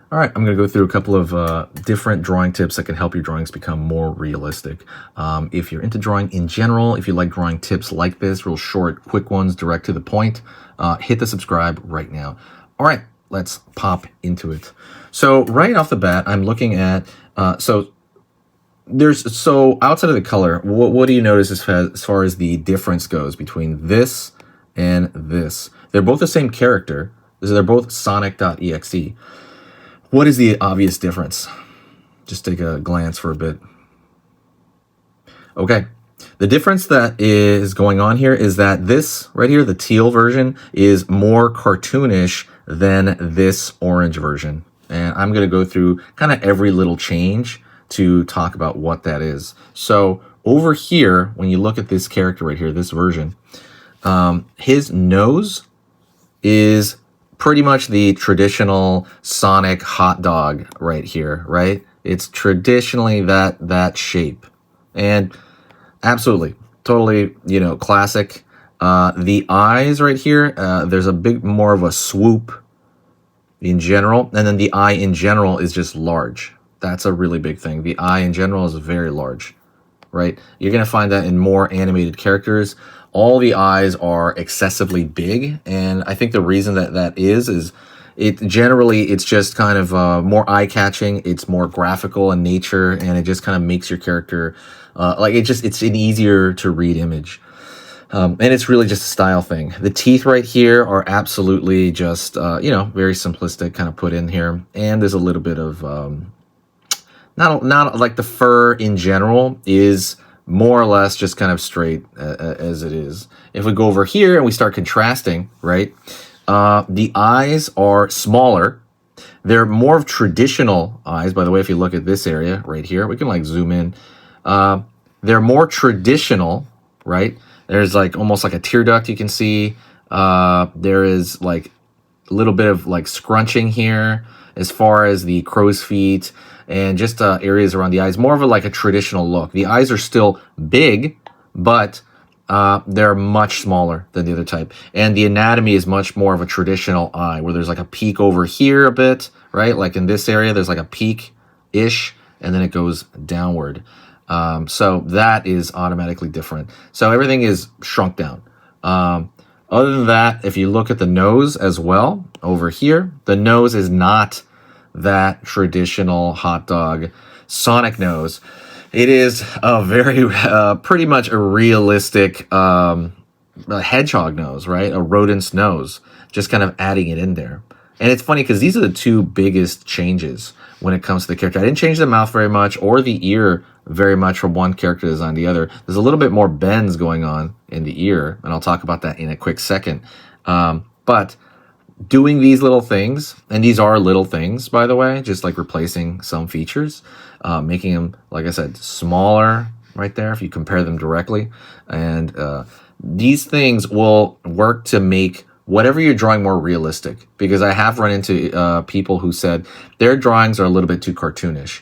All right, I'm going to go through a couple of different drawing tips that can help your drawings become more realistic. If you're into drawing in general, if you like drawing tips like this, real short, quick ones, direct to the point, hit the subscribe right now. All right, let's pop into it. So right off the bat, I'm looking at, so outside of the color, what do you notice as far as the difference goes between this and this? They're both the same character. They're both Sonic.exe. What is the obvious difference? Just take a glance for a bit. Okay, the difference that is going on here is that this right here, the teal version, is more cartoonish than this orange version. And I'm going to go through kind of every little change to talk about what that is. So over here, when you look at this character right here, this version, his nose is pretty much the traditional Sonic hot dog right here, right? It's traditionally that shape. And absolutely, totally, classic. The eyes right here, there's a bit more of a swoop in general. And then the eye in general is just large. That's a really big thing. The eye in general is very large, right? You're going to find that in more animated characters. All the eyes are excessively big, and I think the reason that is it's just kind of more eye-catching. It's more graphical in nature, and it just kind of makes your character it's an easier to read image. And it's really just a style thing. The teeth right here are absolutely just very simplistic, kind of put in here, and there's a little bit of not like the fur in general is more or less just kind of straight as it is. If we go over here and we start contrasting, right, the eyes are smaller. They're more of traditional eyes. By the way, if you look at this area right here, we can like zoom in. They're more traditional, right? There's like almost like a tear duct you can see. There is like a little bit of like scrunching here as far as the crow's feet and just areas around the eyes, more of a traditional look. The eyes are still big, but they're much smaller than the other type. And the anatomy is much more of a traditional eye, where there's like a peak over here a bit, right? Like in this area, there's like a peak-ish, and then it goes downward. So that is automatically different. So everything is shrunk down. Other than that, if you look at the nose as well, over here, the nose is not that traditional hot dog Sonic nose. It is a very, pretty much a realistic hedgehog nose, right? A rodent's nose, just kind of adding it in there. And it's funny because these are the two biggest changes when it comes to the character. I didn't change the mouth very much or the ear very much from one character design to the other. There's a little bit more bends going on in the ear, and I'll talk about that in a quick second. But doing these little things, and these are little things, by the way, just like replacing some features, making them, like I said, smaller right there if you compare them directly. And these things will work to make whatever you're drawing more realistic, because I have run into people who said their drawings are a little bit too cartoonish.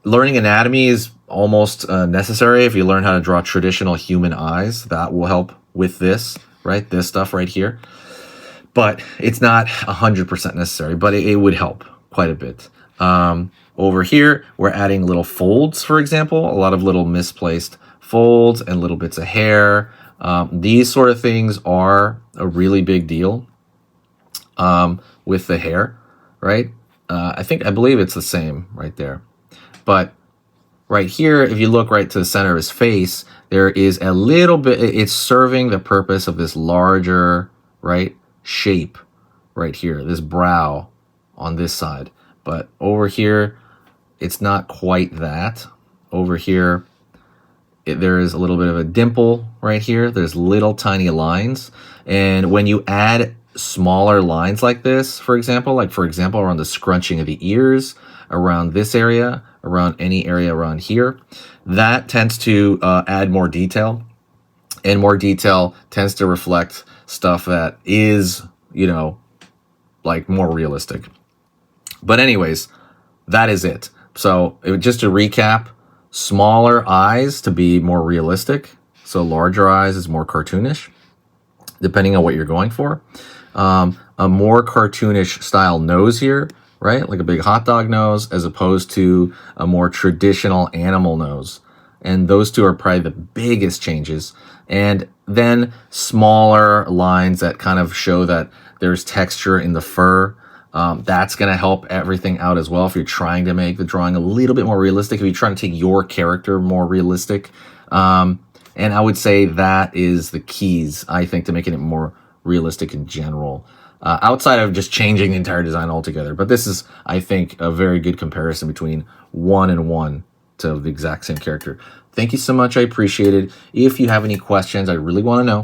Learning anatomy is almost necessary. If you learn how to draw traditional human eyes, that will help with this, right? This stuff right here. But it's not 100% necessary, but it would help quite a bit. Over here, we're adding little folds, for example, a lot of little misplaced folds and little bits of hair. These sort of things are a really big deal with the hair, right? I believe it's the same right there. But right here, if you look right to the center of his face, there is a little bit, it's serving the purpose of this larger, right, shape right here, this brow on this side. But over here, it's not quite that. Over here, there is a little bit of a dimple right here. There's little tiny lines. And when you add smaller lines like this, for example, around the scrunching of the ears, around this area, around any area around here, that tends to add more detail. And more detail tends to reflect stuff that is, like more realistic. But anyways, that is it. So just to recap, smaller eyes to be more realistic. So larger eyes is more cartoonish, depending on what you're going for. a more cartoonish style nose here, right? Like a big hot dog nose, as opposed to a more traditional animal nose. And those two are probably the biggest changes. And then smaller lines that kind of show that there's texture in the fur. That's going to help everything out as well if you're trying to make the drawing a little bit more realistic, if you're trying to take your character more realistic. And I would say that is the keys, I think, to making it more realistic in general, outside of just changing the entire design altogether. But this is, I think, a very good comparison between 1 and 1 to the exact same character. Thank you so much. I appreciate it. If you have any questions, I really want to know.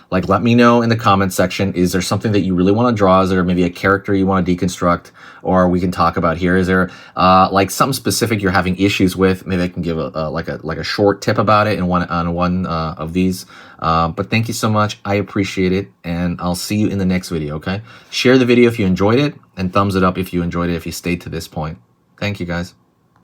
Like, let me know in the comments section. Is there something that you really want to draw? Is there maybe a character you want to deconstruct, or we can talk about here? Is there like something specific you're having issues with? Maybe I can give a short tip about it in one of these. But thank you so much. I appreciate it, and I'll see you in the next video. Okay, share the video if you enjoyed it, and thumbs it up if you enjoyed it, if you stayed to this point. Thank you, guys.